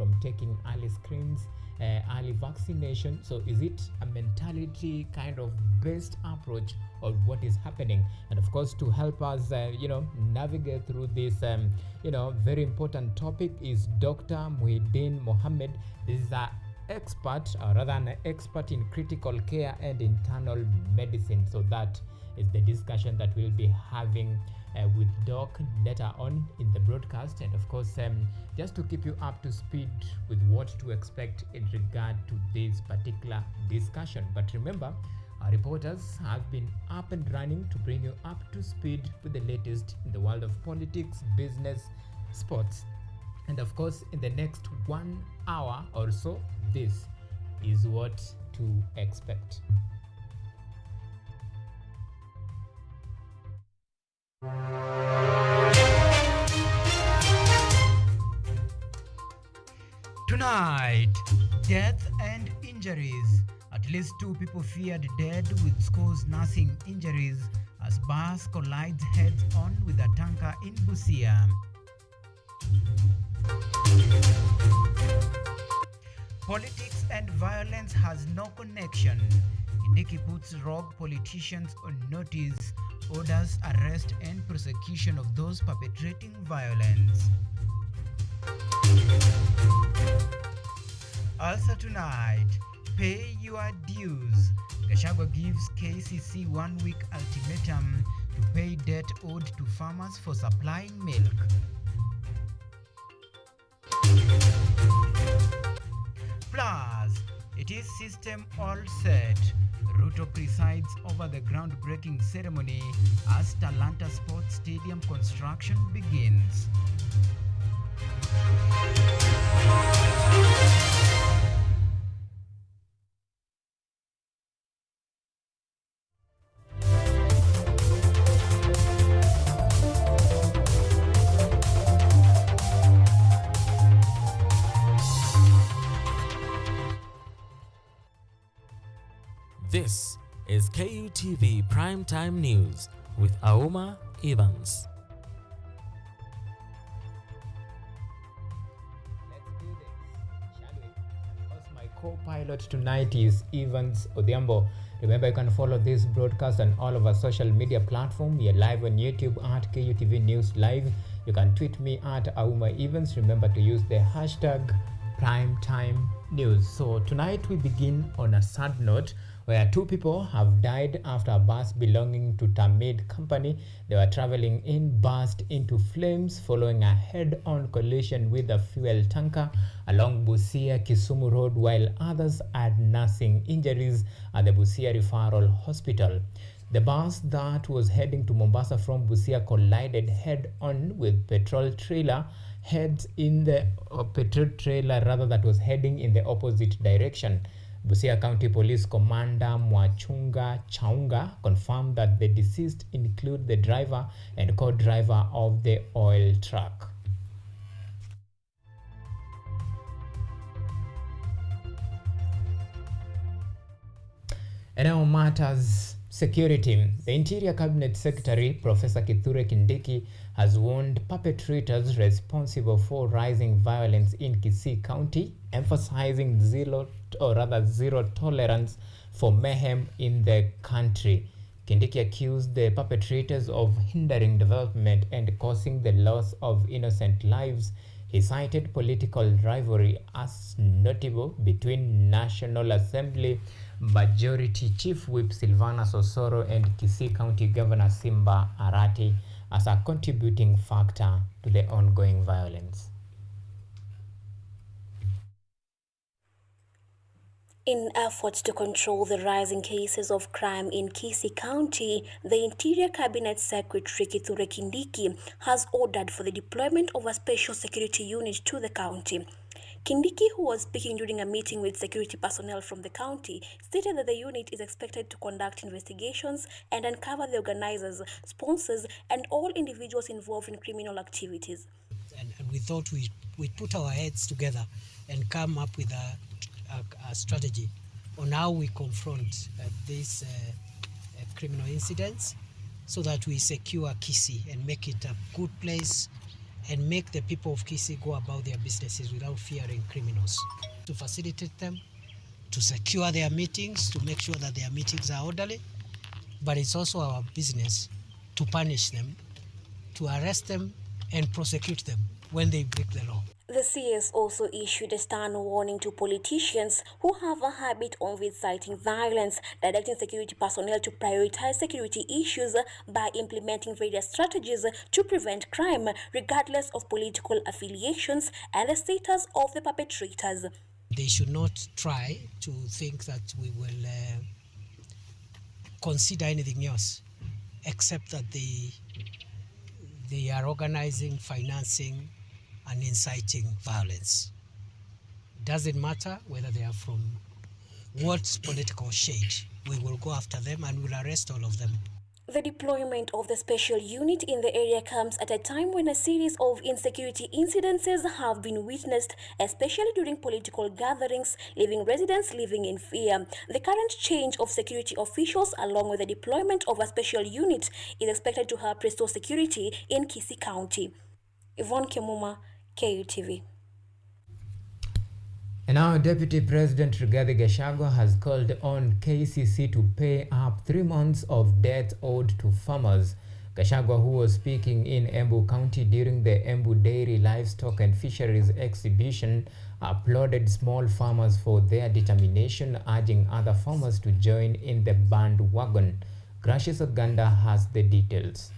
from taking early screens, early vaccination. So is it a mentality kind of based approach, or what is happening? And of course, to help us navigate through this very important topic is Dr. Muhyiddin Mohammed. This is a expert, or rather an expert in critical care and internal medicine. So that is the discussion that we'll be having with Doc later on in the broadcast. And of course, just to keep you up to speed with what to expect in regard to this particular discussion. But remember, our reporters have been up and running to bring you up to speed with the latest in the world of politics, business, sports. And of course, in the next 1 hour or so, this is what to expect. Tonight, death and injuries. At least 2 people feared dead, with scores nursing injuries as bus collides head-on with a tanker in Busia. Politics and violence has no connection. Kindiki puts rogue politicians on notice, orders arrest and prosecution of those perpetrating violence. Also tonight, pay your dues. Gachagua gives KCC 1-week ultimatum to pay debt owed to farmers for supplying milk. Plus, it is system all set. Ruto presides over the groundbreaking ceremony as Talanta Sports Stadium construction begins. This is KUTV Primetime News with Auma Evans. Let's do this, shall we? Of course, my co-pilot tonight is Evans Odhiambo. Remember, you can follow this broadcast on all of our social media platforms. We are live on YouTube at KUTV News Live. You can tweet me at Auma Evans. Remember to use the hashtag Primetime News. So tonight we begin on a sad note, where 2 people have died after a bus belonging to Tamid Company they were traveling in burst into flames following a head-on collision with a fuel tanker along Busia-Kisumu Road, while others had nursing injuries at the Busia Referral Hospital. The bus that was heading to Mombasa from Busia collided head-on with petrol trailer that was heading in the opposite direction. Busia County Police Commander Mwachunga Chaunga confirmed that the deceased include the driver and co-driver of the oil truck. And now matters security. The Interior Cabinet Secretary, Professor Kithure Kindiki, has warned perpetrators responsible for rising violence in Kisii County, emphasizing zero tolerance for mayhem in the country. Kindiki accused the perpetrators of hindering development and causing the loss of innocent lives. He cited political rivalry as notable between National Assembly Majority Chief Whip Silvana Sosoro and Kisii County Governor Simba Arati as a contributing factor to the ongoing violence. In efforts to control the rising cases of crime in Kisii County, the Interior Cabinet Secretary Kithure Kindiki has ordered for the deployment of a special security unit to the county. Kindiki, who was speaking during a meeting with security personnel from the county, stated that the unit is expected to conduct investigations and uncover the organizers, sponsors, and all individuals involved in criminal activities. And we thought we'd put our heads together and come up with a strategy on how we confront these criminal incidents so that we secure Kisii and make it a good place and make the people of Kisii go about their businesses without fearing criminals. To facilitate them, to secure their meetings, to make sure that their meetings are orderly, but it's also our business to punish them, to arrest them and prosecute them when they break the law. The CS also issued a stern warning to politicians who have a habit of inciting violence, directing security personnel to prioritize security issues by implementing various strategies to prevent crime, regardless of political affiliations and the status of the perpetrators. They should not try to think that we will consider anything else, except that they are organizing, financing, and inciting violence. It doesn't matter whether they are from what political shade. We will go after them and we'll arrest all of them. The deployment of the special unit in the area comes at a time when a series of insecurity incidences have been witnessed, especially during political gatherings, leaving residents living in fear. The current change of security officials, along with the deployment of a special unit, is expected to help restore security in Kisii County. Yvonne Kemuma, KUTV. And now Deputy President Rigathi Gachagua has called on KCC to pay up 3 months of debt owed to farmers. Gachagua, who was speaking in Embu County during the Embu Dairy Livestock and Fisheries Exhibition, applauded small farmers for their determination, urging other farmers to join in the bandwagon. Gracious Oganda has the details.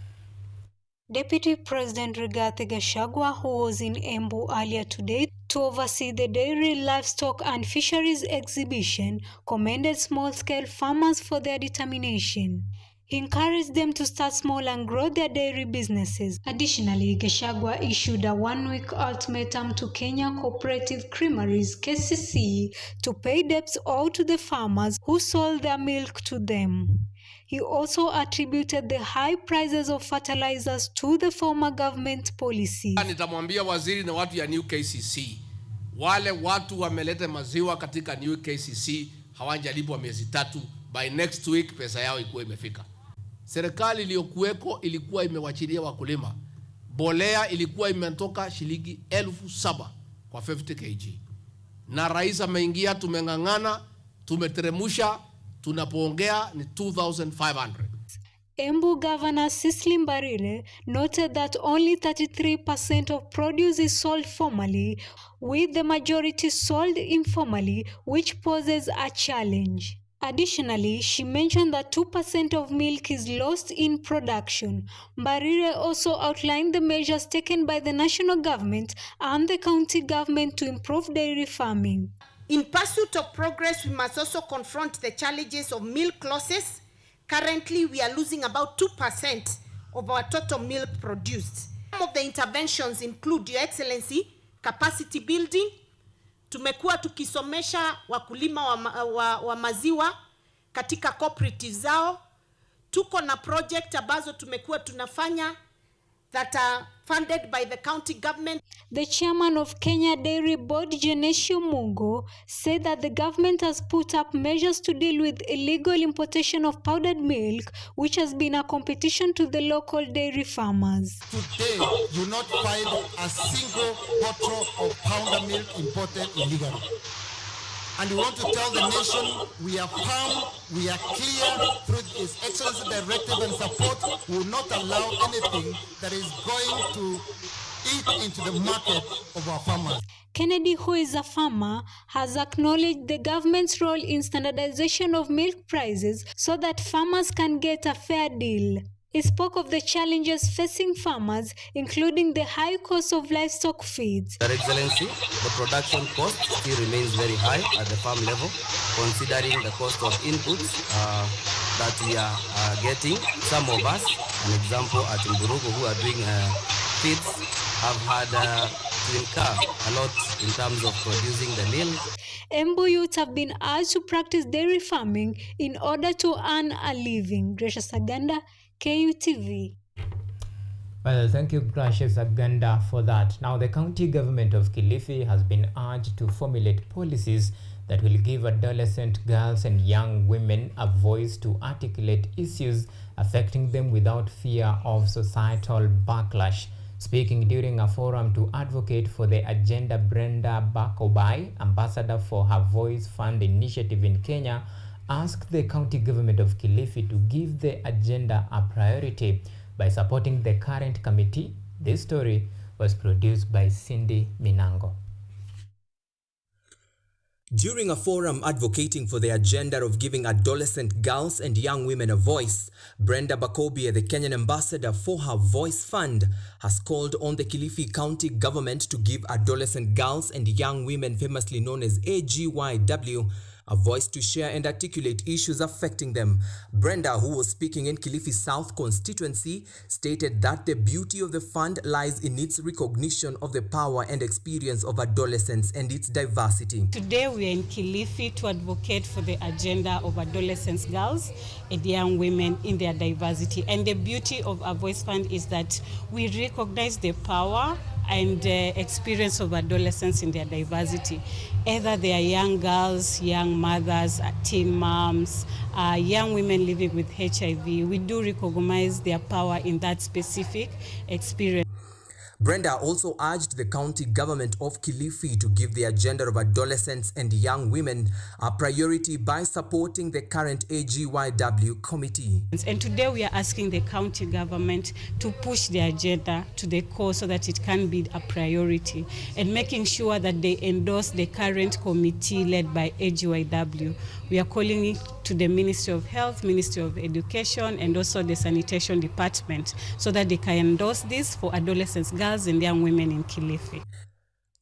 Deputy President Rigathi Gachagua, who was in Embu earlier today to oversee the Dairy, Livestock and Fisheries Exhibition, commended small-scale farmers for their determination. He encouraged them to start small and grow their dairy businesses. Additionally, Gachagua issued a one-week ultimatum to Kenya Cooperative Creameries (KCC) to pay debts owed to the farmers who sold their milk to them. He also attributed the high prices of fertilizers to the former government policy. Nitamwambia waziri na watu ya New KCC, wale watu wameleta maziwa katika New KCC hawajalipwa miezi 3, by next week pesa yao ikuwe imefika. Serikali iliyokuweko ilikuwa imewachilia wakulima. Bolea ilikuwa imetoka shilingi 7,000 kwa 50 kg. Na rais ameingia, tumengangana, tumeteremusha, tunapoongea ni 2,500. Embu Governor Cecily Mbarire noted that only 33% of produce is sold formally, with the majority sold informally, which poses a challenge. Additionally, she mentioned that 2% of milk is lost in production. Mbarire also outlined the measures taken by the national government and the county government to improve dairy farming. In pursuit of progress, we must also confront the challenges of milk losses. Currently, we are losing about 2% of our total milk produced. Some of the interventions include, Your Excellency, capacity building. Tumekuwa tukisomesha wakulima wa maziwa katika cooperatives zao. Tuko na project ambazo tumekuwa tunafanya that are funded by the county government. The chairman of Kenya Dairy Board, Genesio Mungo, said that the government has put up measures to deal with illegal importation of powdered milk, which has been a competition to the local dairy farmers. Today, you not find a single bottle of powder milk imported illegally. And we want to tell the nation we are firm, we are clear through His Excellency Directive and support. We will not allow anything that is going to eat into the market of our farmers. Kennedy, who is a farmer, has acknowledged the government's role in standardization of milk prices so that farmers can get a fair deal. He spoke of the challenges facing farmers, including the high cost of livestock feeds. Your Excellency, the production cost still remains very high at the farm level, considering the cost of inputs that we are getting. Some of us, an example at Mburugu, who are doing feeds, have had to incur a lot in terms of producing the milk. Embu youth have been urged to practice dairy farming in order to earn a living. Gracious Aganda, KUTV. Well, thank you, Gracious Aganda, for that. Now, the county government of Kilifi has been urged to formulate policies that will give adolescent girls and young women a voice to articulate issues affecting them without fear of societal backlash. Speaking during a forum to advocate for the agenda, Brenda Bakobai, ambassador for Her Voice Fund initiative in Kenya, asked the county government of Kilifi to give the agenda a priority by supporting the current committee. This story was produced by Cindy Minango. During a forum advocating for the agenda of giving adolescent girls and young women a voice, Brenda Bakobia, the Kenyan ambassador for Her Voice Fund, has called on the Kilifi County government to give adolescent girls and young women, famously known as AGYW, a voice to share and articulate issues affecting them. Brenda, who was speaking in Kilifi South constituency, stated that the beauty of the fund lies in its recognition of the power and experience of adolescents and its diversity. Today we are in Kilifi to advocate for the agenda of adolescents, girls and young women in their diversity. And the beauty of our Voice Fund is that we recognize the power and experience of adolescents in their diversity. Either they are young girls, young mothers, teen moms, young women living with HIV. We do recognize their power in that specific experience. Brenda also urged the county government of Kilifi to give the agenda of adolescents and young women a priority by supporting the current AGYW committee. And today we are asking the county government to push the agenda to the core so that it can be a priority, and making sure that they endorse the current committee led by AGYW. We are calling it to the Ministry of Health, Ministry of Education, and also the Sanitation Department so that they can endorse this for adolescents, girls and young women in Kilifi.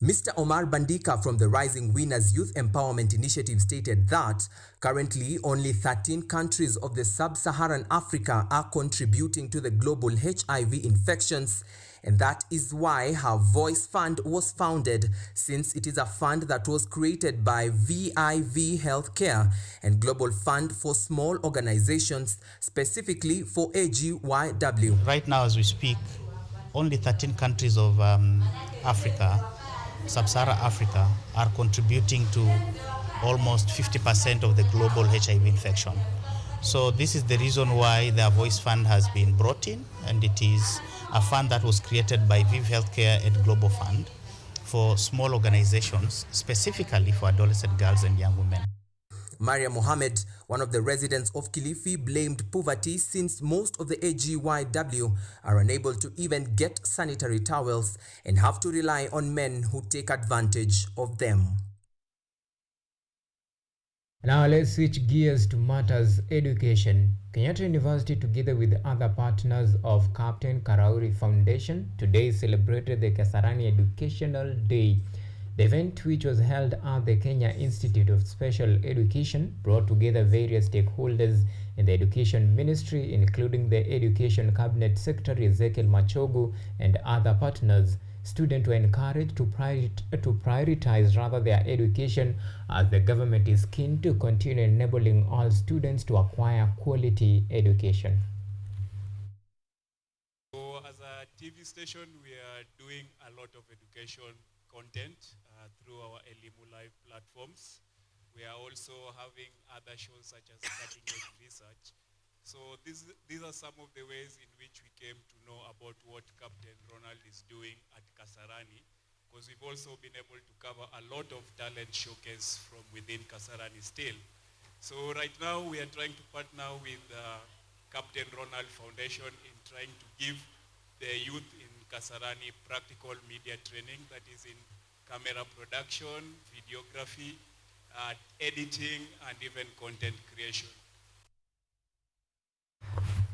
Mr. Omar Bandika from the Rising Winners Youth Empowerment Initiative stated that currently only 13 countries of the sub-Saharan Africa are contributing to the global HIV infections, and that is why Her Voice Fund was founded, since it is a fund that was created by VIV Healthcare and Global Fund for Small Organizations, specifically for AGYW. Right now as we speak, only 13 countries of Africa, Sub-Saharan Africa, are contributing to almost 50% of the global HIV infection. So this is the reason why the Voice Fund has been brought in, and it is a fund that was created by VIV Healthcare and Global Fund for small organizations, specifically for adolescent girls and young women. Maria Mohammed, one of the residents of Kilifi, blamed poverty since most of the AGYW are unable to even get sanitary towels and have to rely on men who take advantage of them. Now let's switch gears to matters education. Kenyatta University, together with other partners of Captain Karauri Foundation, today celebrated the Kasarani Educational Day. The event, which was held at the Kenya Institute of Special Education, brought together various stakeholders in the Education Ministry, including the Education Cabinet Secretary Ezekiel Machogu and other partners. Students were encouraged to prioritize their education, as the government is keen to continue enabling all students to acquire quality education. So as a TV station, we are doing a lot of education content through our Elimu Live platforms. We are also having other shows such as Cutting Edge Research. So these are some of the ways in which we came to know about what Captain Ronald is doing at Kasarani, because we've also been able to cover a lot of talent showcase from within Kasarani still. So right now we are trying to partner with Captain Ronald Foundation in trying to give the youth in Kasarani practical media training, that is in camera production, videography, editing, and even content creation.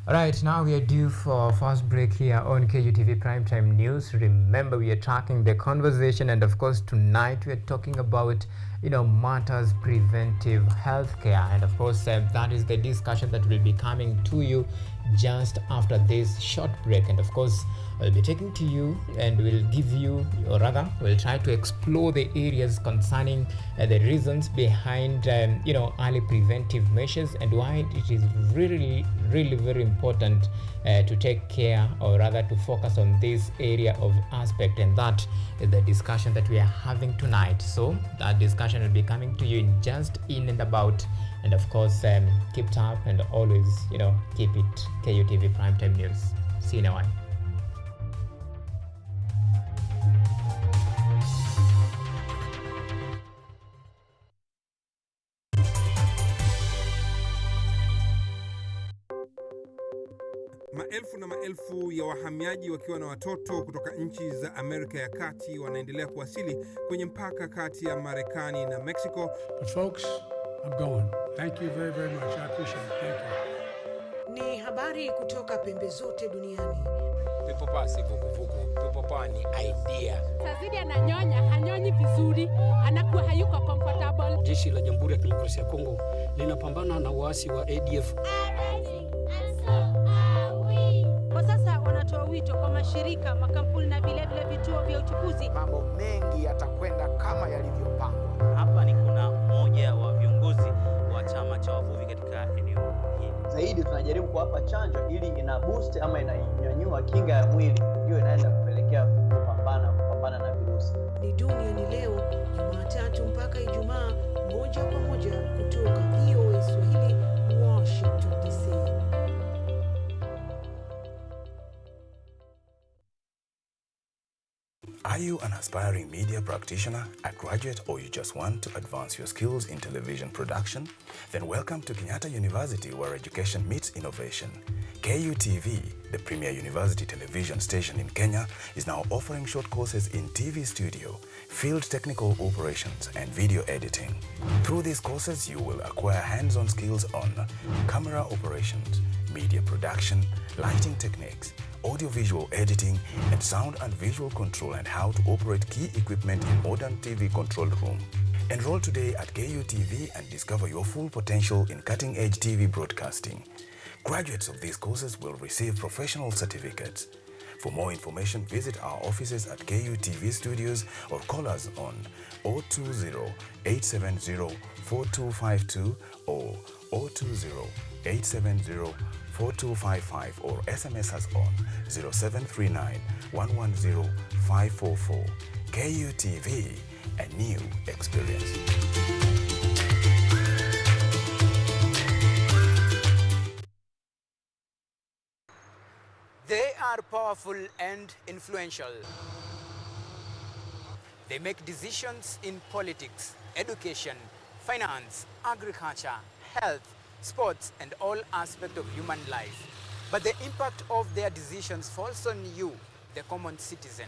Alright, now we are due for our first break here on KUTV Primetime News. Remember, we are tracking the conversation, and of course tonight we are talking about matters preventive healthcare, and of course that is the discussion that will be coming to you just after this short break. And of course I'll be taking to you and we'll give you, or rather we'll try to explore the areas concerning the reasons behind early preventive measures, and why it is really very important to take care, or rather to focus on this area of aspect, and that is the discussion that we are having tonight. So that discussion will be coming to you in just in and about, and of course keep it up and always keep it KUTV Primetime News. See you in a while. Maelfu na maelfu ya wahamiaji wakiwa na watoto kutoka nchi za Amerika ya Kati wanaendelea kuwasili kwenye mpaka kati ya Marekani na Mexico. But folks, I'm going. Thank you very, very much. I appreciate it. Thank you. Ni habari kutoka pembe zote duniani. People pass vuguvugu. People pass ni idea. Tazidi ananyonya, hanyonyi vizuri, anakuwa hayuko comfortable. Jeshi la Jamhuri ya Kidemokrasia ya Kongo linapambana na waasi wa ADF. Kwa sasa wanatoa wito kwa mashirika, makampuni na vile vituo vya uchukuzi. Mambo mengi yatakwenda kama yalivyopangwa. Hapa ni kuna mmoja wa viongozi wa chama cha wavuvi katika eneo hili. Zaidi tunajaribu kuwapa chanjo ili ina boost ama inanyanyua kinga ya mwili, hiyo inaenda kupelekea kupambana na virusi. Ni Duniani Leo, Jumatatu mpaka Ijumaa, moja kwa moja kutoka VOA Swahili, Washington DC. Are you an aspiring media practitioner, a graduate, or you just want to advance your skills in television production? Then welcome to Kenyatta University, where education meets innovation. KUTV, the premier university television station in Kenya, is now offering short courses in TV studio, field technical operations, and video editing. Through these courses, you will acquire hands-on skills on camera operations, media production, lighting techniques, audio-visual editing, and sound and visual control, and how to operate key equipment in modern TV control room. Enroll today at KUTV and discover your full potential in cutting-edge TV broadcasting. Graduates of these courses will receive professional certificates. For more information, visit our offices at KUTV Studios or call us on 020-870-4252 or 020-870-4255 or SMS us on 0739-110-544. KUTV, a new experience. They are powerful and influential. They make decisions in politics, education, finance, agriculture, health, sports, and all aspects of human life. But the impact of their decisions falls on you, the common citizen.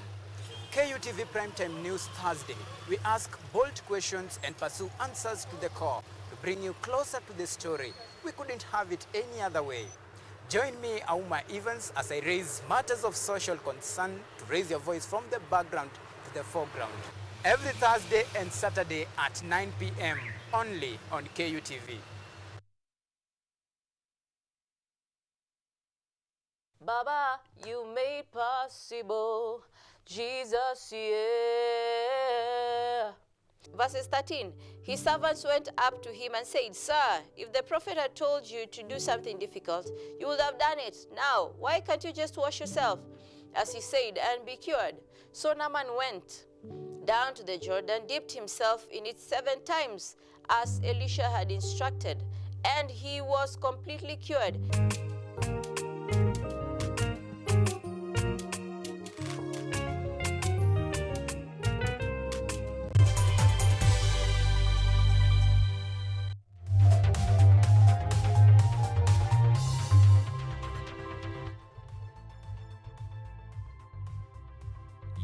KUTV Primetime News Thursday. We ask bold questions and pursue answers to the core to bring you closer to the story. We couldn't have it any other way. Join me, Auma, as I raise matters of social concern to raise your voice from the background to the foreground. Every Thursday and Saturday at 9 p.m. only on KUTV. Baba, you made possible, Jesus, yeah. Verses 13, his servants went up to him and said, Sir, if the prophet had told you to do something difficult, you would have done it. Now, why can't you just wash yourself, as he said, and be cured? So Naaman went down to the Jordan, dipped himself in it 7 times, as Elisha had instructed, and he was completely cured.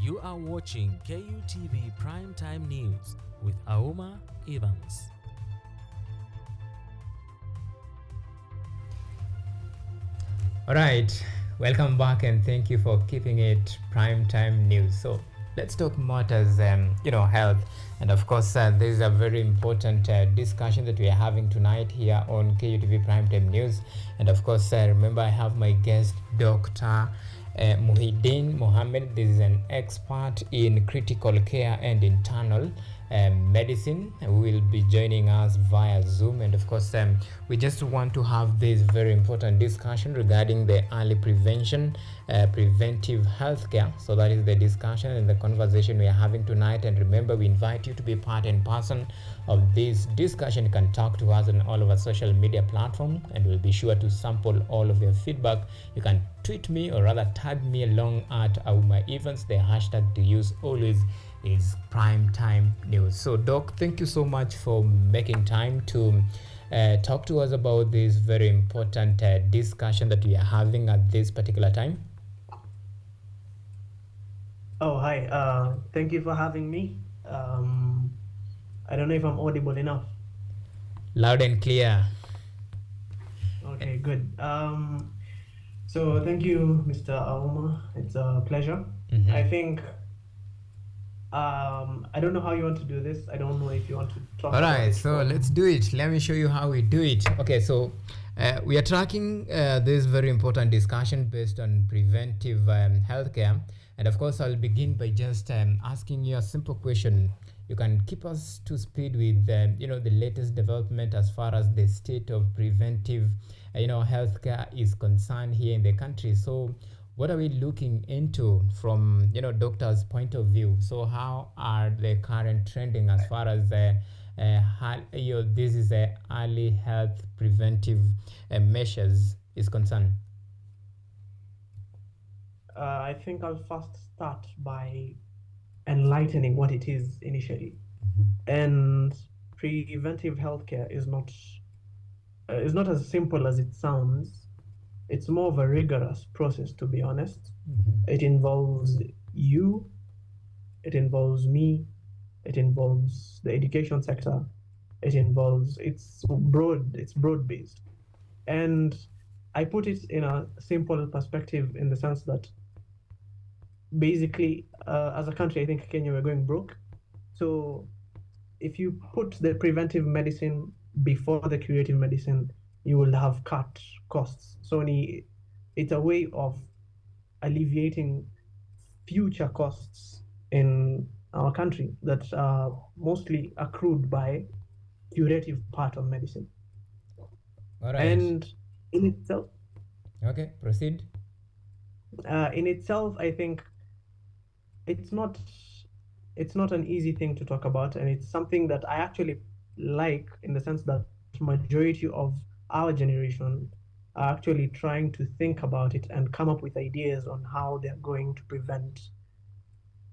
You are watching KUTV Primetime News with Auma Evans. All right, welcome back and thank you for keeping it Primetime News. So let's talk matters, health. And of course, this is a very important discussion that we are having tonight here on KUTV Primetime News. And of course, remember I have my guest, Dr. Muhyiddin Mohammed. This is an expert in critical care and internal medicine, who will be joining us via Zoom. And of course, we just want to have this very important discussion regarding the early prevention, preventive healthcare. So that is the discussion and the conversation we are having tonight. And remember, we invite you to be part and parcel of this discussion. You can talk to us on all of our social media platforms, and we'll be sure to sample all of your feedback. You can tweet me, or rather tag me along at Auma Evans. The hashtag to use always is Primetime News. So Doc, thank you so much for making time to talk to us about this very important discussion that we are having at this particular time. Oh, hi. Thank you for having me. I don't know if I'm audible enough. Loud and clear. Okay, good. So thank you, Mr. Auma. It's a pleasure. I think I don't know how you want to do this. I don't know if you want to talk All about right, it so from- let's do it. Let me show you how we do it. Okay, so we are tracking this very important discussion based on preventive healthcare. And of course, I'll begin by just asking you a simple question. You can keep us to speed with the latest development as far as the state of preventive healthcare is concerned here in the country. So what are we looking into from doctors' point of view? So how are the current trending as far as this is early health preventive measures is concerned? I think I'll first start by enlightening what it is initially. And preventive healthcare is not as simple as it sounds. It's more of a rigorous process, to be honest. It involves you, it involves me, it involves the education sector, it's broad based. And I put it in a simple perspective in the sense that basically, as a country, I think Kenya, we're going broke. So if you put the preventive medicine before the curative medicine, you will have cut costs. So it's a way of alleviating future costs in our country that are mostly accrued by curative part of medicine. All right. And in itself, okay, proceed. In itself, I think it's not an easy thing to talk about, and it's something that I actually like in the sense that majority of our generation are actually trying to think about it and come up with ideas on how they're going to prevent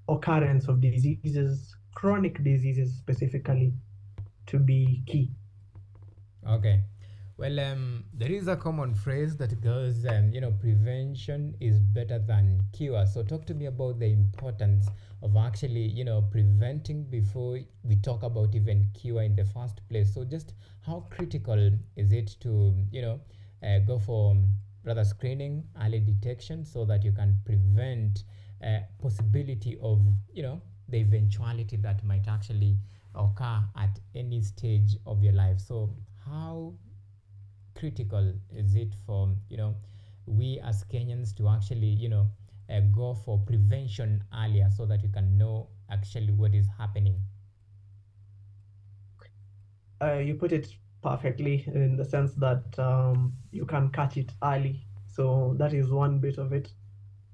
occurrence of diseases, chronic diseases specifically, to be key. Okay. Well, there is a common phrase that goes, prevention is better than cure. So talk to me about the importance of actually, preventing before we talk about even cure in the first place. So just how critical is it to, go for rather screening, early detection, so that you can prevent possibility of, the eventuality that might actually occur at any stage of your life. So how critical is it for we as Kenyans to actually go for prevention earlier so that you can know actually what is happening? You put it perfectly in the sense that you can catch it early. So that is one bit of it.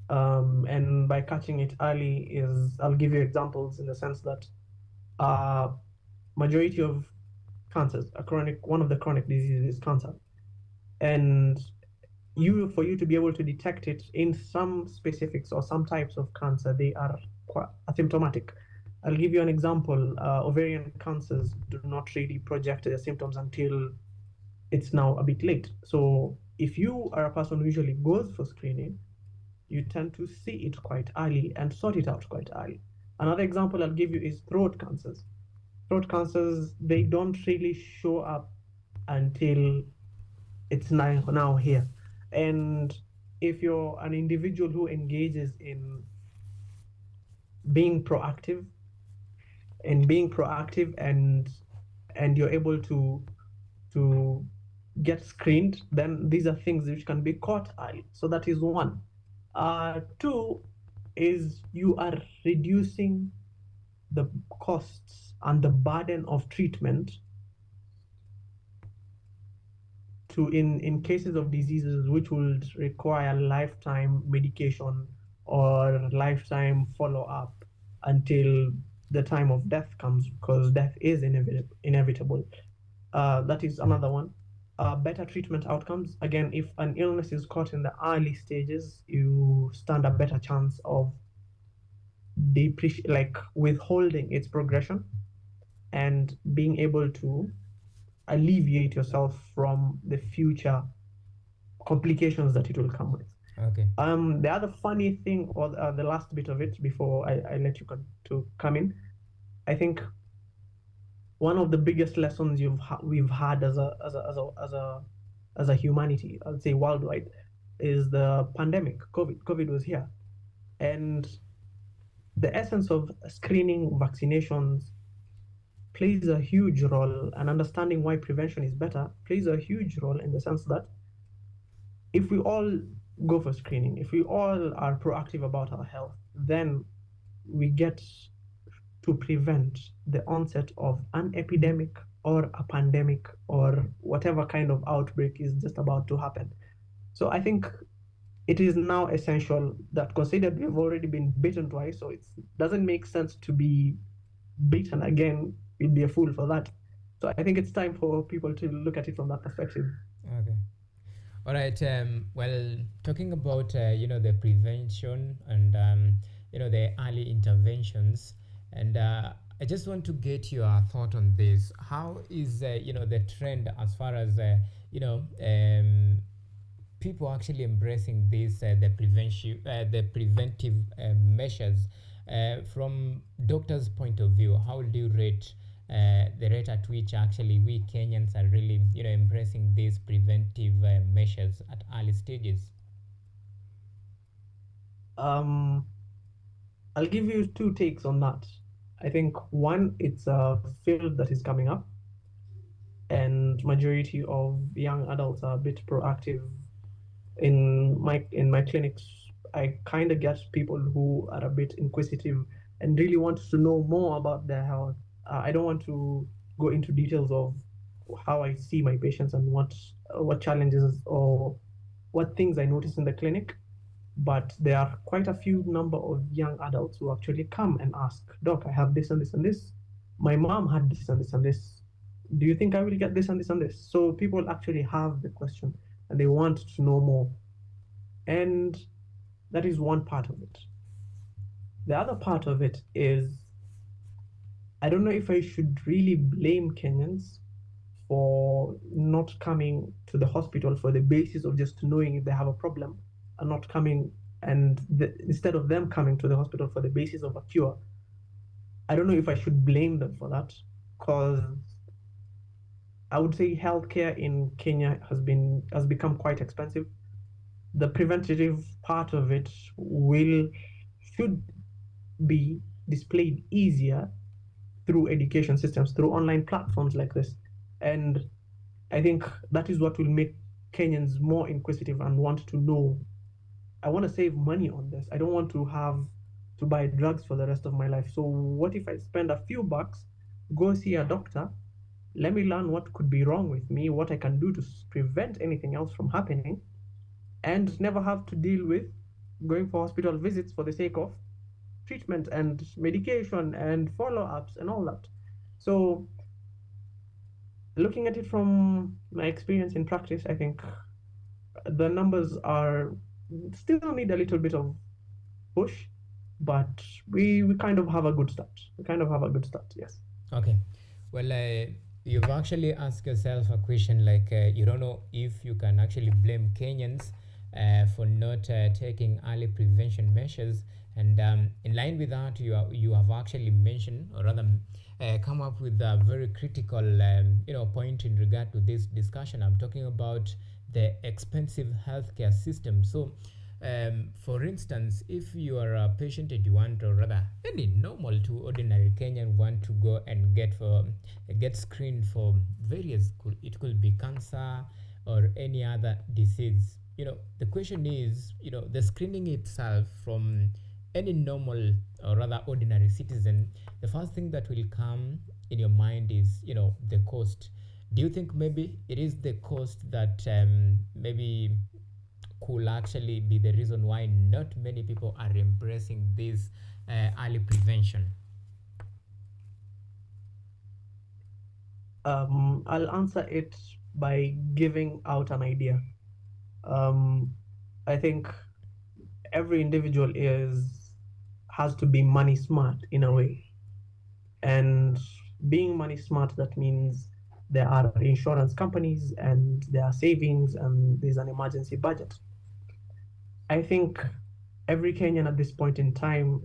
And by catching it early I'll give you examples in the sense that majority of cancers, one of the chronic diseases is cancer. And for you to be able to detect it in some specifics or some types of cancer, they are quite asymptomatic. I'll give you an example. Ovarian cancers do not really project their symptoms until it's now a bit late. So if you are a person who usually goes for screening, you tend to see it quite early and sort it out quite early. Another example I'll give you is throat cancers. Throat cancers, they don't really show up until it's now here. And if you're an individual who engages in being proactive and you're able to get screened, then these are things which can be caught early. So that is one. Two is you are reducing the costs and the burden of treatment in cases of diseases which would require lifetime medication or lifetime follow-up until the time of death comes, because death is inevitable. That is another one. Better treatment outcomes. Again, if an illness is caught in the early stages, you stand a better chance of withholding its progression and being able to alleviate yourself from the future complications that it will come with. Okay. The other funny thing, or the last bit of it before I let you to come in, I think one of the biggest lessons we've had as a humanity, I'd say worldwide, is the pandemic. COVID was here, and the essence of screening, vaccinations plays a huge role, and understanding why prevention is better plays a huge role, in the sense that if we all go for screening, if we all are proactive about our health, then we get to prevent the onset of an epidemic or a pandemic or whatever kind of outbreak is just about to happen. So I think it is now essential that, considered we've already been bitten twice, so it doesn't make sense to be bitten again. We'd be a fool for that. So I think it's time for people to look at it from that perspective. Okay. All right. Well, talking about the prevention and the early interventions, and I just want to get your thought on this. How is the trend as far as people actually embracing this the preventive measures from doctors' point of view? How do you rate the rate at which actually we Kenyans are really embracing these preventive measures at early stages? I'll give you two takes on that. I think one, it's a field that is coming up, and majority of young adults are a bit proactive. In my clinics, I kind of get people who are a bit inquisitive and really want to know more about their health. I don't want to go into details of how I see my patients and what challenges or what things I notice in the clinic, but there are quite a few number of young adults who actually come and ask, "Doc, I have this and this and this. My mom had this and this and this. Do you think I will get this and this and this?" So people actually have the question and they want to know more. And that is one part of it. The other part of it is, I don't know if I should really blame Kenyans for not coming to the hospital for the basis of just knowing if they have a problem, and not coming, and instead of them coming to the hospital for the basis of a cure. I don't know if I should blame them for that, because I would say healthcare in Kenya has become quite expensive. The preventative part of it should be displayed easier through education systems, through online platforms like this. And I think that is what will make Kenyans more inquisitive and want to know. I want to save money on this. I don't want to have to buy drugs for the rest of my life. So what if I spend a few bucks, go see a doctor, let me learn what could be wrong with me, what I can do to prevent anything else from happening, and never have to deal with going for hospital visits for the sake of treatment and medication and follow-ups and all that. So looking at it from my experience in practice, I think the numbers still need a little bit of push, but we kind of have a good start. Yes. Okay. Well, you've actually asked yourself a question like you don't know if you can actually blame Kenyans for not taking early prevention measures. And in line with that, you have actually mentioned, or rather come up with a very critical point in regard to this discussion. I'm talking about the expensive healthcare system. So for instance, if you are a patient and you want, or rather any normal to ordinary Kenyan want to go and get screened for various, it could be cancer or any other disease. The question is, the screening itself from any normal or rather ordinary citizen, the first thing that will come in your mind is, the cost. Do you think maybe it is the cost that maybe could actually be the reason why not many people are embracing this early prevention? I'll answer it by giving out an idea. I think every individual has to be money smart in a way. And being money smart, that means there are insurance companies and there are savings and there's an emergency budget. I think every Kenyan at this point in time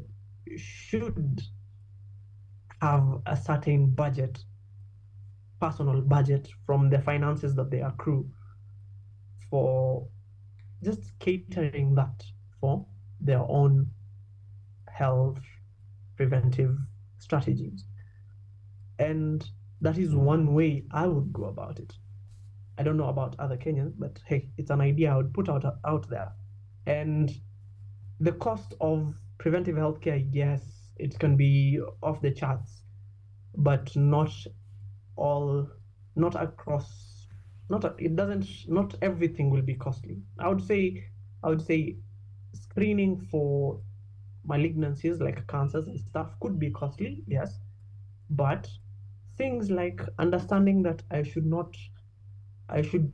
should have a certain budget, personal budget from the finances that they accrue for just catering that for their own health preventive strategies. And that is one way I would go about it. I don't know about other Kenyans, but hey, it's an idea I would put out there. And the cost of preventive healthcare, yes, it can be off the charts, but not across. Not everything will be costly. I would say screening for malignancies like cancers and stuff could be costly, yes, but things like understanding that I should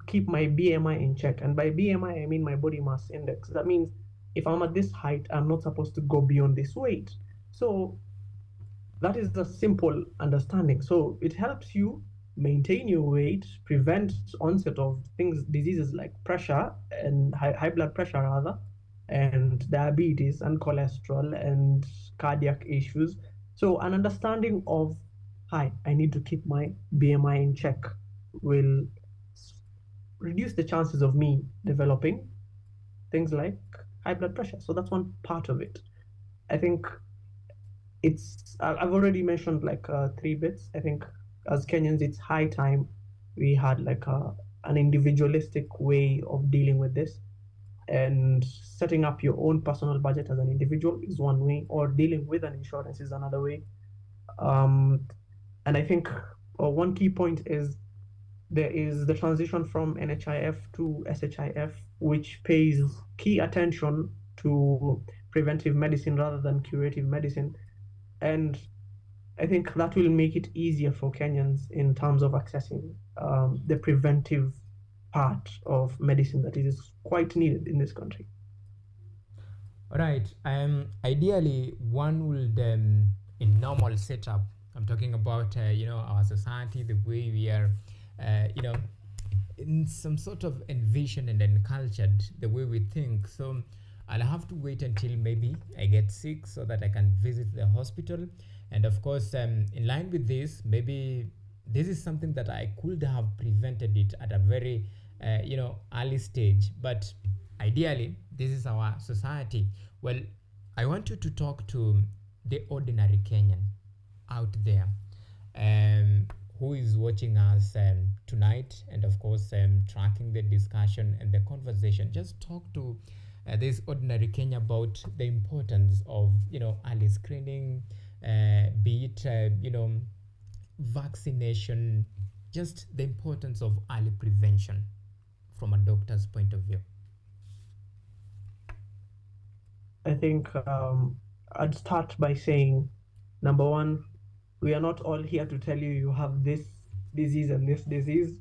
keep my BMI in check, and by BMI I mean my body mass index. That means if I'm at this height, I'm not supposed to go beyond this weight. So that is the simple understanding. So it helps you maintain your weight, prevent onset of diseases like pressure and high blood pressure rather, and diabetes and cholesterol and cardiac issues. So an understanding of, I need to keep my BMI in check will reduce the chances of me developing things like high blood pressure. So that's one part of it. I think I've already mentioned like 3 bits. I think as Kenyans, it's high time we had like an individualistic way of dealing with this, and setting up your own personal budget as an individual is one way, or dealing with an insurance is another way. And I think one key point is there is the transition from NHIF to SHIF, which pays key attention to preventive medicine rather than curative medicine. And I think that will make it easier for Kenyans in terms of accessing the preventive part of medicine that is quite needed in this country. All right. Ideally, one would, in normal setup, I'm talking about, our society, the way we are, in some sort of envisioned and encultured, the way we think. So I'll have to wait until maybe I get sick so that I can visit the hospital. And of course, in line with this, maybe this is something that I could have prevented it at a very, early stage. But ideally, this is our society. Well, I want you to talk to the ordinary Kenyan out there who is watching us tonight, and of course tracking the discussion and the conversation. Just talk to this ordinary Kenyan about the importance of early screening, be it vaccination, just the importance of early prevention from a doctor's point of view. I think I'd start by saying, number one, we are not all here to tell you have this disease and this disease.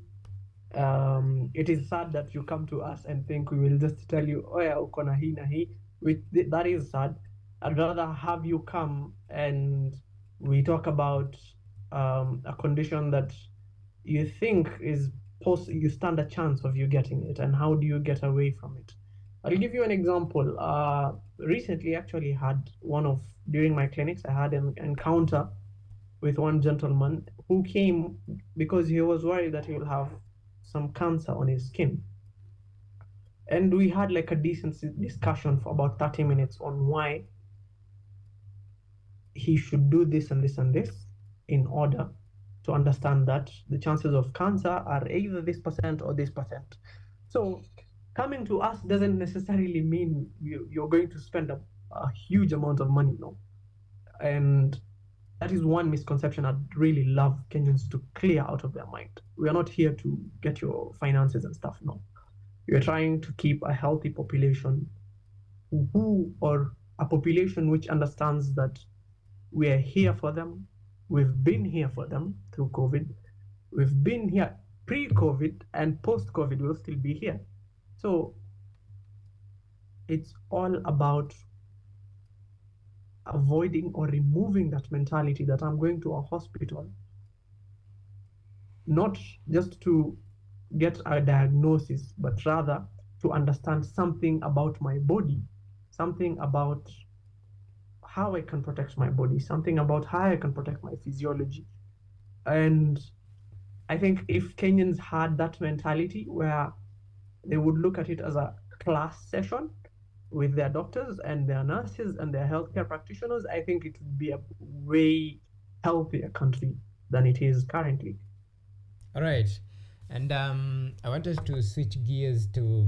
It is sad that you come to us and think we will just tell you, oh yeah, uko na hii na hii. That is sad. I'd rather have you come and we talk about a condition that you think you stand a chance of you getting it, and how do you get away from it. I'll give you an example. Recently, actually, during my clinics, I had an encounter with one gentleman who came because he was worried that he will have some cancer on his skin. And we had like a decent discussion for about 30 minutes on why he should do this and this and this in order to understand that the chances of cancer are either this percent or this percent. So coming to us doesn't necessarily mean you're going to spend a huge amount of money, no. And that is one misconception I'd really love Kenyans to clear out of their mind. We are not here to get your finances and stuff, no. We're trying to keep a healthy population or a population which understands that we are here for them. We've been here for them through COVID. We've been here pre-COVID, and post-COVID we'll still be here. So it's all about avoiding or removing that mentality that I'm going to a hospital not just to get a diagnosis, but rather to understand something about my body, something about how I can protect my body, something about how I can protect my physiology. And I think if Kenyans had that mentality where they would look at it as a class session with their doctors and their nurses and their healthcare practitioners, I think it would be a way healthier country than it is currently. All right. And I want us to switch gears to,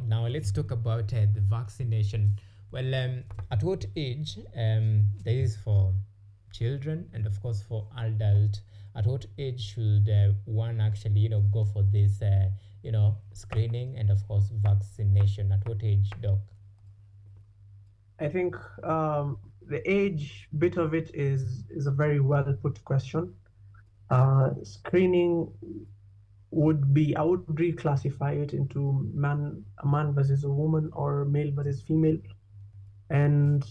now let's talk about the vaccination. Well, at what age, there is for children and of course for adult, at what age should one actually, go for this, screening and of course vaccination? At what age, Doc? I think the age bit of it is a very well put question. Screening would be, I would reclassify it into a man versus a woman or male versus female. And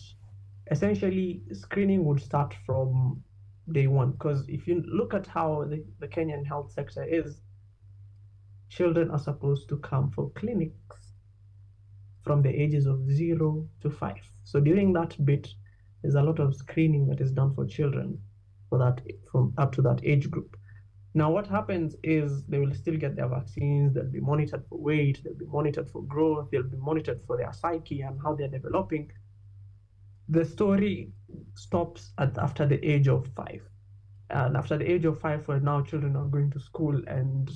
essentially, screening would start from day one. Because if you look at how the Kenyan health sector is, children are supposed to come for clinics from the ages of 0 to 5. So during that bit, there's a lot of screening that is done for children from up to that age group. Now, what happens is they will still get their vaccines, they'll be monitored for weight, they'll be monitored for growth, they'll be monitored for their psyche and how they're developing. The story stops after the age of 5. And after the age of 5, where now children are going to school, and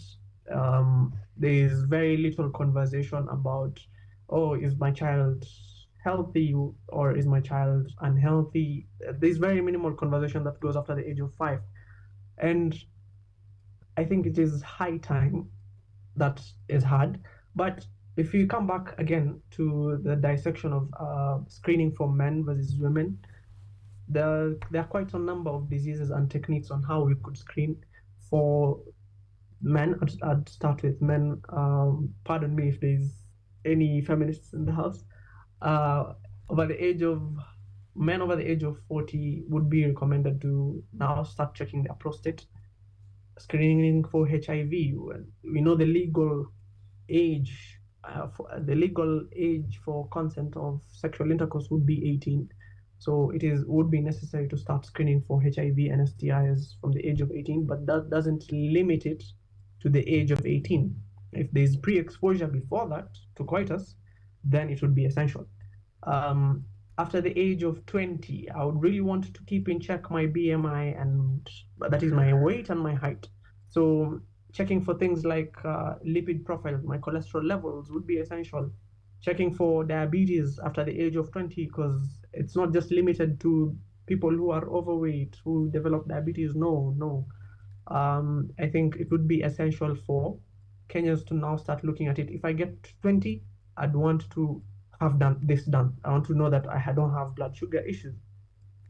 there is very little conversation about, oh, is my child healthy or is my child unhealthy? There's very minimal conversation that goes after the age of 5. And I think it is high time that is had. But if you come back again to the dissection of screening for men versus women, there are quite a number of diseases and techniques on how we could screen for men. I'd start with men. Pardon me if there's any feminists in the house. Men over the age of 40 would be recommended to now start checking their prostate, screening for HIV. We know the legal age for consent of sexual intercourse would be 18. So would be necessary to start screening for HIV and STIs from the age of 18, but that doesn't limit it to the age of 18. If there's pre-exposure before that to coitus, then it would be essential. After the age of 20, I would really want to keep in check my BMI, and that is my weight and my height. So checking for things like lipid profile, my cholesterol levels would be essential. Checking for diabetes after the age of 20, because it's not just limited to people who are overweight who develop diabetes. No. I think it would be essential for Kenyans to now start looking at it. If I get 20, I'd want to have done. I want to know that I don't have blood sugar issues.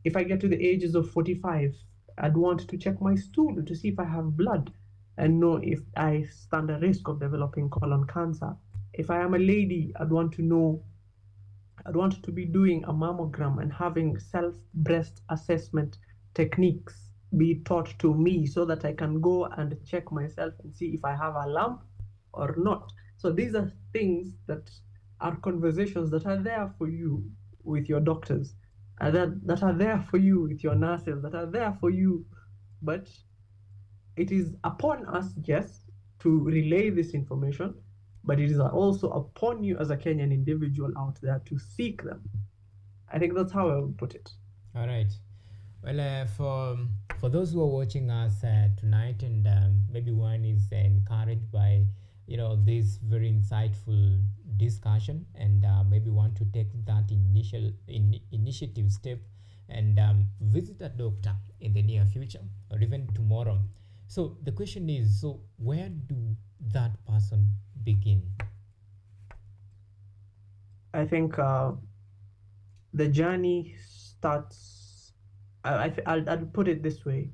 If I get to the ages of 45, I'd want to check my stool to see if I have blood and know if I stand a risk of developing colon cancer. If I am a lady, I'd want to be doing a mammogram and having self-breast assessment techniques be taught to me so that I can go and check myself and see if I have a lump or not. So these are things that are conversations that are there for you with your doctors, that are there for you with your nurses, that are there for you. But it is upon us, yes, to relay this information, but it is also upon you as a Kenyan individual out there to seek them. I think that's how I would put it. All right. Well, for those who are watching us tonight, and maybe one is encouraged by this very insightful discussion, and maybe want to take that initiative step and visit a doctor in the near future or even tomorrow. So the question is, so where do that person begin? I think the journey starts, I'll put it this way.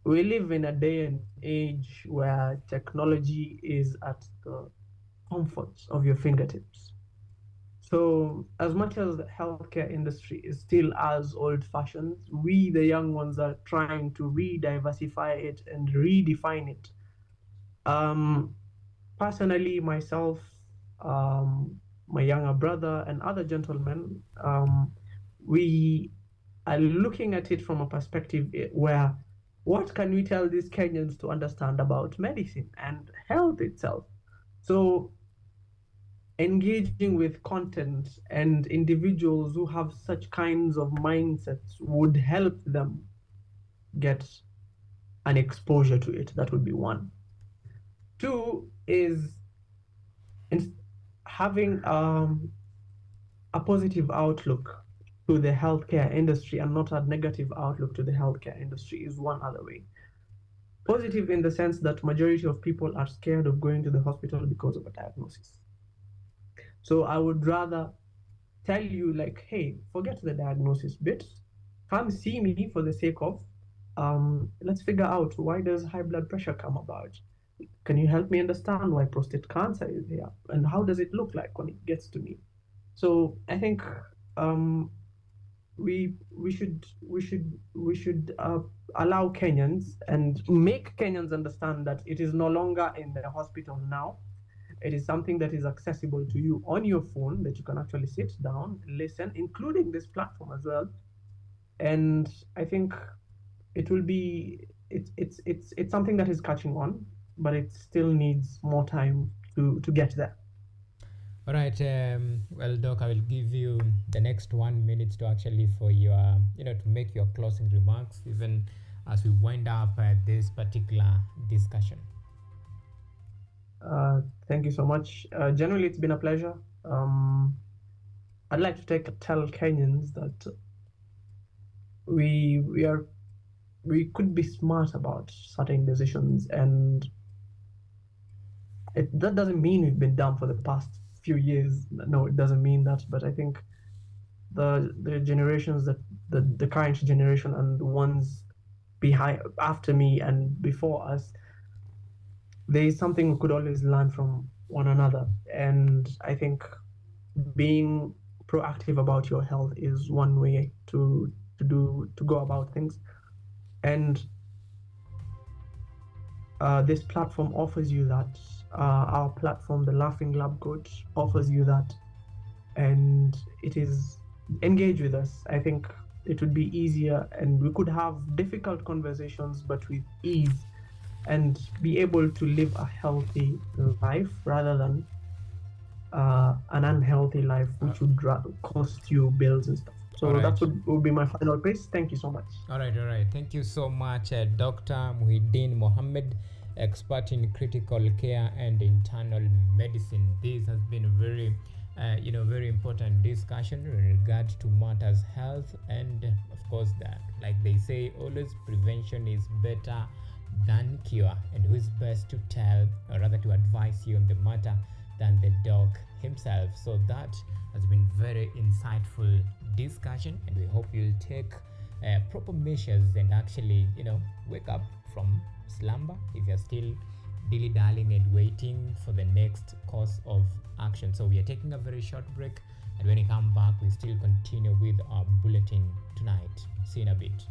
We live in a day and age where technology is at the comforts of your fingertips. So as much as the healthcare industry is still as old-fashioned, we, the young ones, are trying to re-diversify it and redefine it. Personally, myself, my younger brother, and other gentlemen, we are looking at it from a perspective where what can we tell these Kenyans to understand about medicine and health itself? So engaging with content and individuals who have such kinds of mindsets would help them get an exposure to it. That would be one. Two is having a positive outlook to the healthcare industry and not a negative outlook to the healthcare industry is one other way. Positive in the sense that majority of people are scared of going to the hospital because of a diagnosis. So I would rather tell you, like, hey, forget the diagnosis bit. Come see me for the sake of, let's figure out, why does high blood pressure come about? Can you help me understand why prostate cancer is here? And how does it look like when it gets to me? So I think we should allow Kenyans and make Kenyans understand that it is no longer in the hospital now. It is something that is accessible to you on your phone, that you can actually sit down, listen, including this platform as well. And I think it will be it's something that is catching on, but it still needs more time to get there. All right. Well, Doc, I will give you the next 1 minute to actually for your, to make your closing remarks, even as we wind up this particular discussion. Thank you so much. Generally, it's been a pleasure. I'd like to tell Kenyans that we could be smart about certain decisions, and that doesn't mean we've been dumb for the past few years. No, it doesn't mean that. But I think the generations that the current generation and the ones behind, after me and before us, there is something we could always learn from one another. And I think being proactive about your health is one way to go about things. And this platform offers you that. Our platform, the Laughing Lab Coach, offers you that. And it is, engage with us. I think it would be easier, and we could have difficult conversations, but with ease, and be able to live a healthy life rather than an unhealthy life, which would cost you bills and stuff. So right. That would be my final piece. Thank you so much. All right. Thank you so much, Dr. Muhyiddin Mohammed, expert in critical care and internal medicine. This has been a very, very important discussion in regard to matters health, and of course that, like they say, always prevention is better than cure. And who is best to tell, or rather to advise you on the matter, than the doc himself? So that has been very insightful discussion, and we hope you'll take proper measures and actually, wake up from slumber if you're still dilly-dallying and waiting for the next course of action. So we are taking a very short break, and when we come back, we still continue with our bulletin tonight. See you in a bit.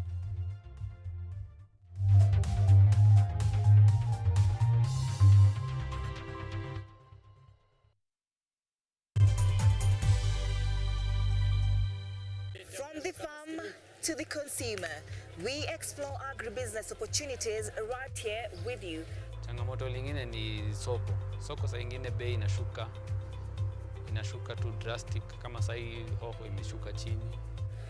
From the farm to the consumer, we explore agribusiness opportunities right here with you. Changamoto lingine ni soko saa ingine bei inashuka tu drastic, kama saa hii hoho imeshuka chini.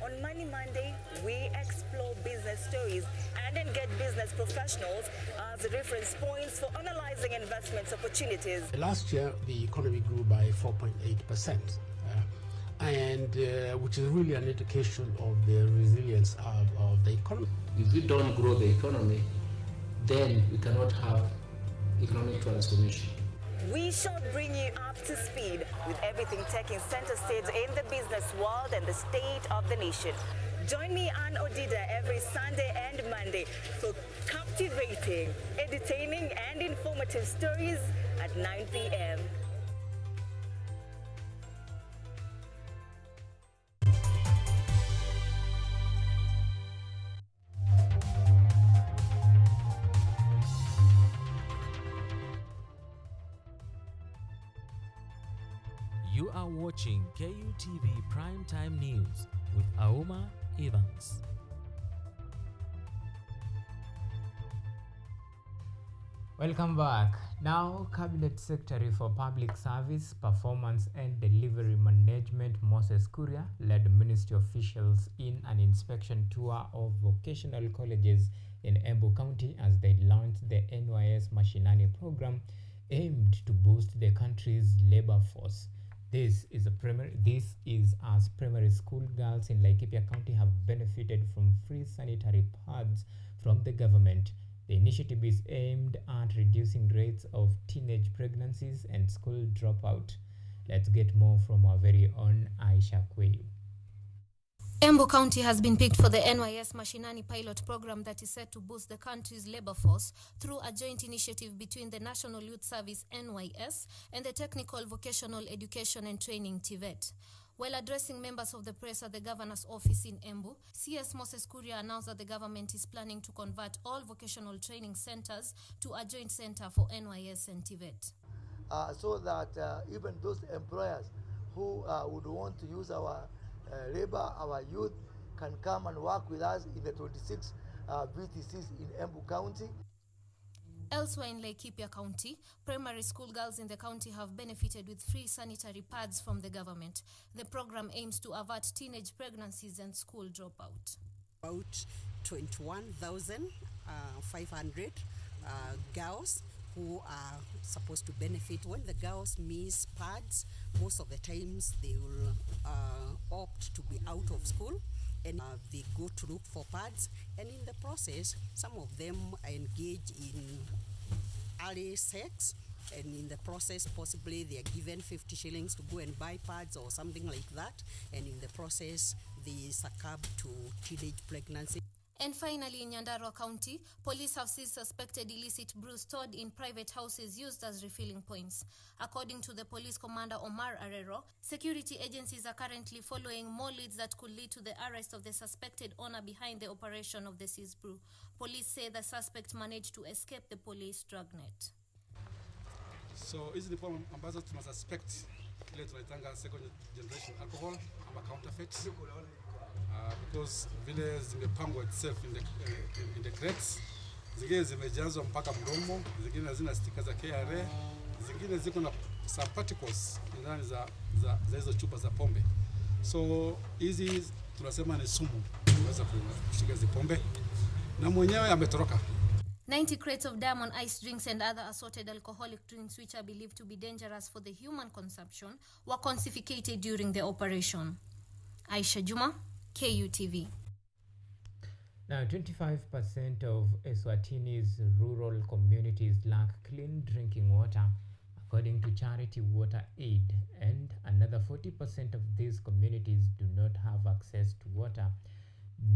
On Money Monday, we explore business stories and engage business professionals as reference points for analyzing investment opportunities. Last year, the economy grew by 4.8%. And which is really an indication of the resilience of the economy. If we don't grow the economy, then we cannot have economic transformation. We shall bring you up to speed with everything taking center stage in the business world and the state of the nation. Join me, Ann Odida, every Sunday and Monday for captivating, entertaining, and informative stories at 9 p.m. You are watching KUTV Primetime News with Auma Evans. Welcome back. Now, Cabinet Secretary for Public Service, Performance and Delivery Management Moses Kuria led ministry officials in an inspection tour of vocational colleges in Embu County as they launched the NYS Mashinani program aimed to boost the country's labor force. This is as primary school girls in Laikipia County have benefited from free sanitary pads from the government. The initiative is aimed at reducing rates of teenage pregnancies and school dropout. Let's get more from our very own Aisha Kweyu. Embu County has been picked for the NYS Mashinani pilot program that is set to boost the country's labor force through a joint initiative between the National Youth Service NYS and the Technical Vocational Education and Training TVET. While addressing members of the press at the governor's office in Embu, CS Moses Kuria announced that the government is planning to convert all vocational training centers to a joint center for NYS and TVET. So that even those employers who would want to use our labor, our youth, can come and work with us in the 26 VTCs in Embu County. Elsewhere in Laikipia County, primary school girls in the county have benefited with free sanitary pads from the government. The program aims to avert teenage pregnancies and school dropout. About 21,500 girls who are supposed to benefit. When the girls miss pads, most of the times they will opt to be out of school, and they go to look for pads, and in the process some of them engage in early sex, and in the process possibly they are given 50 shillings to go and buy pads or something like that, and in the process they succumb to teenage pregnancy. And finally, in Nyandarua County, police have seized suspected illicit brew stored in private houses used as refilling points. According to the police commander Omar Arero, security agencies are currently following more leads that could lead to the arrest of the suspected owner behind the operation of the seized brew. Police say the suspect managed to escape the police dragnet. So hizi ni pombe ambazo tunasuspect ile tunaitanga second generation alcohol ama counterfeit. Because vile zimepangwa itself in the crates, zingine zimejazwa mpaka mdomo, zingine hazina stika za KRA, zingine ziko na some particles ndani za hizo chupa za pombe. So hizi tunasema ni sumu, tunaweza kushika hizo pombe na mwenyewe ametoroka. 90 crates of diamond ice drinks and other assorted alcoholic drinks which are believed to be dangerous for the human consumption were confiscated during the operation. Aisha Juma, KUTV. Now, 25% of Eswatini's rural communities lack clean drinking water, according to Charity Water Aid, and another 40% of these communities do not have access to water.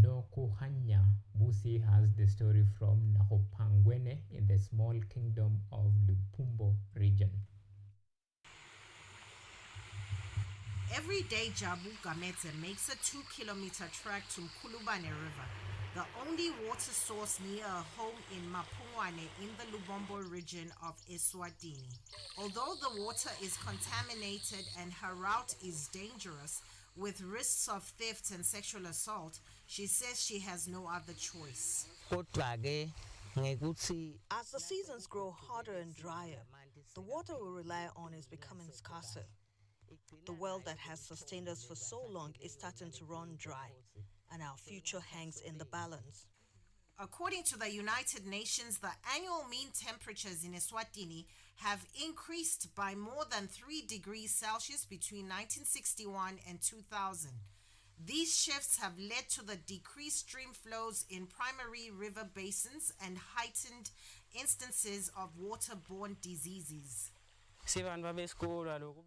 Nokuhanya Busi has the story from Nahopangwene in the small kingdom of Lupumbo region. Every day, Jabu Gamete makes a 2-kilometer trek to Mkulubane River, the only water source near a home in Mapungwane in the Lubombo region of Eswatini. Although the water is contaminated and her route is dangerous, with risks of theft and sexual assault, she says she has no other choice. As the seasons grow hotter and drier, the water we rely on is becoming scarcer. The well that has sustained us for so long is starting to run dry, and our future hangs in the balance. According to the United Nations, the annual mean temperatures in Eswatini have increased by more than 3 degrees Celsius between 1961 and 2000. These shifts have led to the decreased stream flows in primary river basins and heightened instances of waterborne diseases.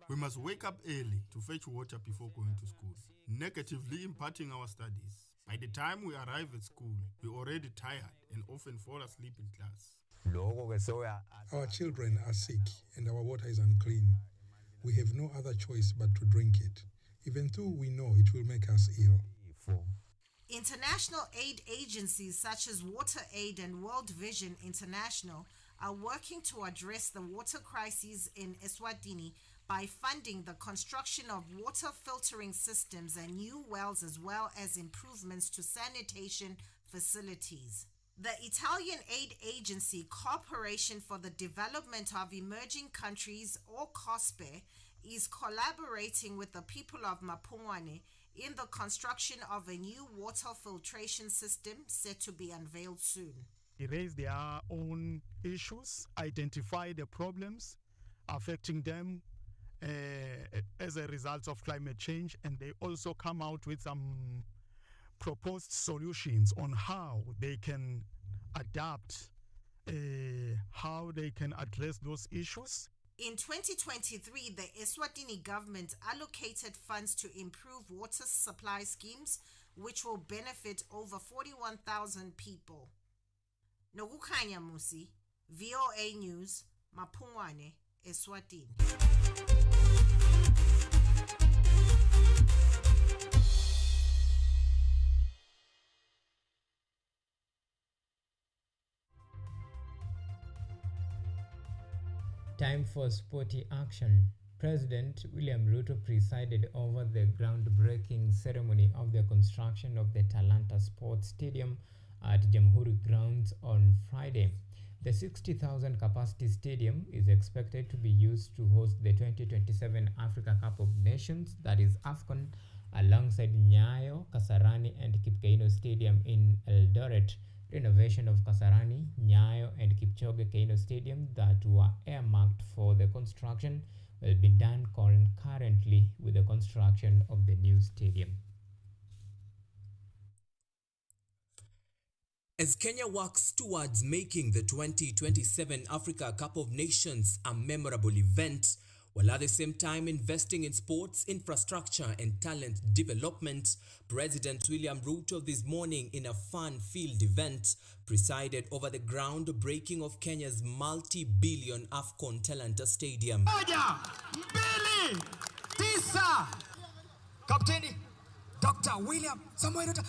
We must wake up early to fetch water before going to school, negatively impacting our studies. By the time we arrive at school, we're already tired and often fall asleep in class. Our children are sick and our water is unclean. We have no other choice but to drink it, even though we know it will make us ill. International aid agencies such as Water Aid and World Vision International are working to address the water crisis in Eswatini by funding the construction of water filtering systems and new wells, as well as improvements to sanitation facilities. The Italian aid agency Corporation for the Development of Emerging Countries, or COSPE, is collaborating with the people of Mapungwane in the construction of a new water filtration system set to be unveiled soon. They raise their own issues, identify the problems affecting them as a result of climate change, and they also come out with some proposed solutions on how they can adapt, how they can address those issues. In 2023, the Eswatini government allocated funds to improve water supply schemes, which will benefit over 41,000 people. Nokukhanya Musi, VOA News, Mapungwane, Eswatini. Time for sporty action. President William Ruto presided over the groundbreaking ceremony of the construction of the Talanta Sports Stadium at Jamhuri Grounds on Friday. The 60,000 capacity stadium is expected to be used to host the 2027 Africa Cup of Nations, that is AFCON, alongside Nyayo, Kasarani and Kipkeino Stadium in Eldoret. Renovation of Kasarani, Nyayo and Kipchoge Keino Stadium that were earmarked for the construction will be done concurrently with the construction of the new stadium. As Kenya works towards making the 2027 Africa Cup of Nations a memorable event, while at the same time investing in sports infrastructure and talent development, President William Ruto this morning in a fun-filled event presided over the groundbreaking of Kenya's multi-billion AFCON Talanta Stadium. Moja, mbili, tisa. Kapteni Dr. William Samuel Ruto.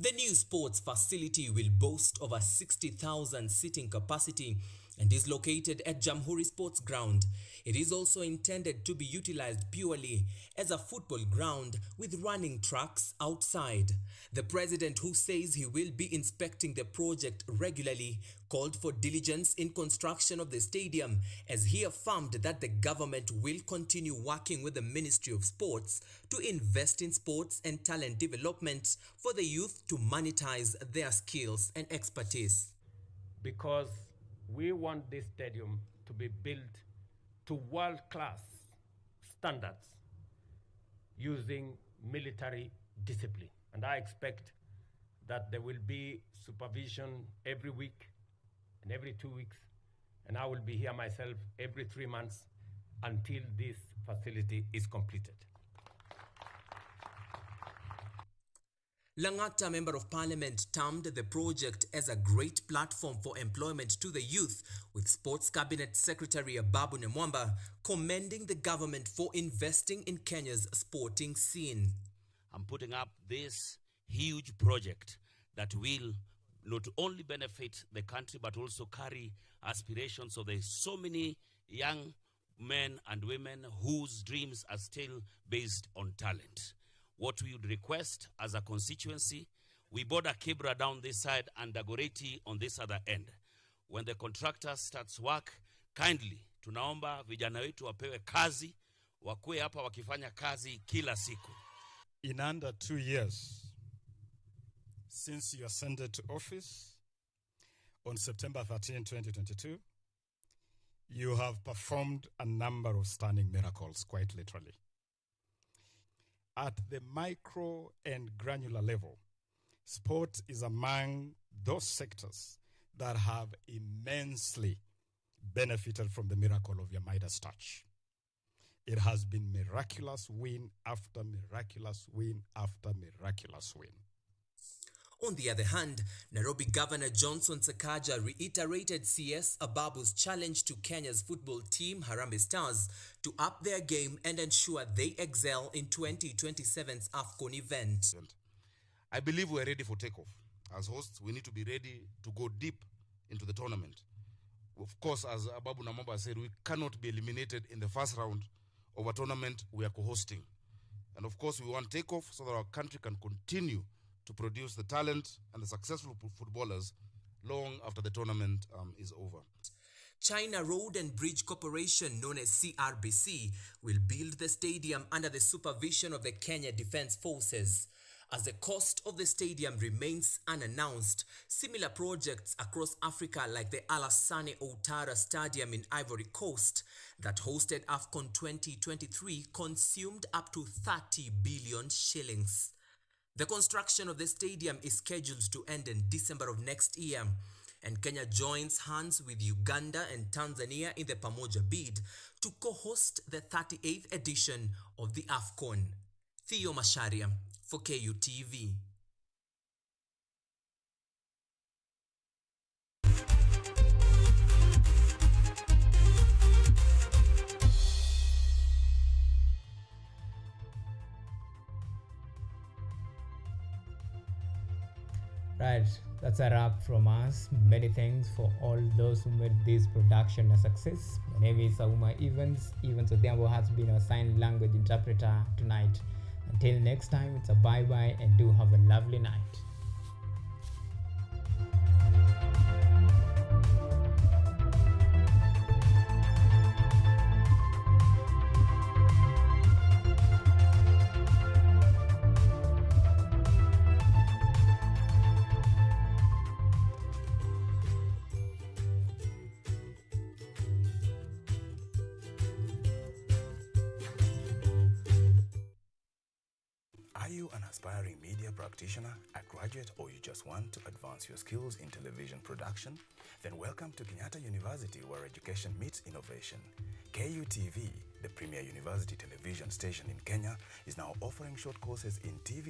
The new sports facility will boast over 60,000 seating capacity and is located at Jamhuri Sports Ground. It is also intended to be utilized purely as a football ground with running tracks outside. The president, who says he will be inspecting the project regularly, called for diligence in construction of the stadium, as he affirmed that the government will continue working with the Ministry of Sports to invest in sports and talent development for the youth to monetize their skills and expertise. Because we want this stadium to be built to world-class standards using military discipline. And I expect that there will be supervision every week and every 2 weeks, and I will be here myself every 3 months until this facility is completed. Langata, Member of Parliament, termed the project as a great platform for employment to the youth, with Sports Cabinet Secretary Ababu Nemwamba commending the government for investing in Kenya's sporting scene. I'm putting up this huge project that will not only benefit the country but also carry aspirations of the so many young men and women whose dreams are still based on talent. What we would request as a constituency, we border Kibra down this side and Dagoretti on this other end. When the contractor starts work, kindly tunaomba vijana wetu wapewe kazi, wakue hapa wakifanya kazi kila siku. In under 2 years since you ascended to office on September 13, 2022, you have performed a number of stunning miracles, quite literally. At the micro and granular level, sport is among those sectors that have immensely benefited from the miracle of your Midas touch. It has been miraculous win after miraculous win after miraculous win. On the other hand, Nairobi Governor Johnson Sakaja reiterated CS Ababu's challenge to Kenya's football team, Harambee Stars, to up their game and ensure they excel in 2027's AFCON event. I believe we're ready for takeoff. As hosts, we need to be ready to go deep into the tournament. Of course, as Ababu Namamba said, we cannot be eliminated in the first round of a tournament we are co-hosting. And of course, we want takeoff so that our country can continue to produce the talent and the successful footballers long after the tournament is over. China Road and Bridge Corporation, known as CRBC, will build the stadium under the supervision of the Kenya Defence Forces. As the cost of the stadium remains unannounced, similar projects across Africa like the Alassane Ouattara Stadium in Ivory Coast that hosted AFCON 2023 consumed up to 30 billion shillings. The construction of the stadium is scheduled to end in December of next year, and Kenya joins hands with Uganda and Tanzania in the Pamoja bid to co-host the 38th edition of the AFCON. Theo Masharia for KUTV. Right, that's a wrap from us. Many thanks for all those who made this production a success. My name is Auma Evans. Evans Odhiambo has been our sign language interpreter tonight. Until next time, it's a bye-bye and do have a lovely night. Are you an aspiring media practitioner, a graduate, or you just want to advance your skills in television production? Then welcome to Kenyatta University, where education meets innovation. KUTV, the premier university television station in Kenya, is now offering short courses in TV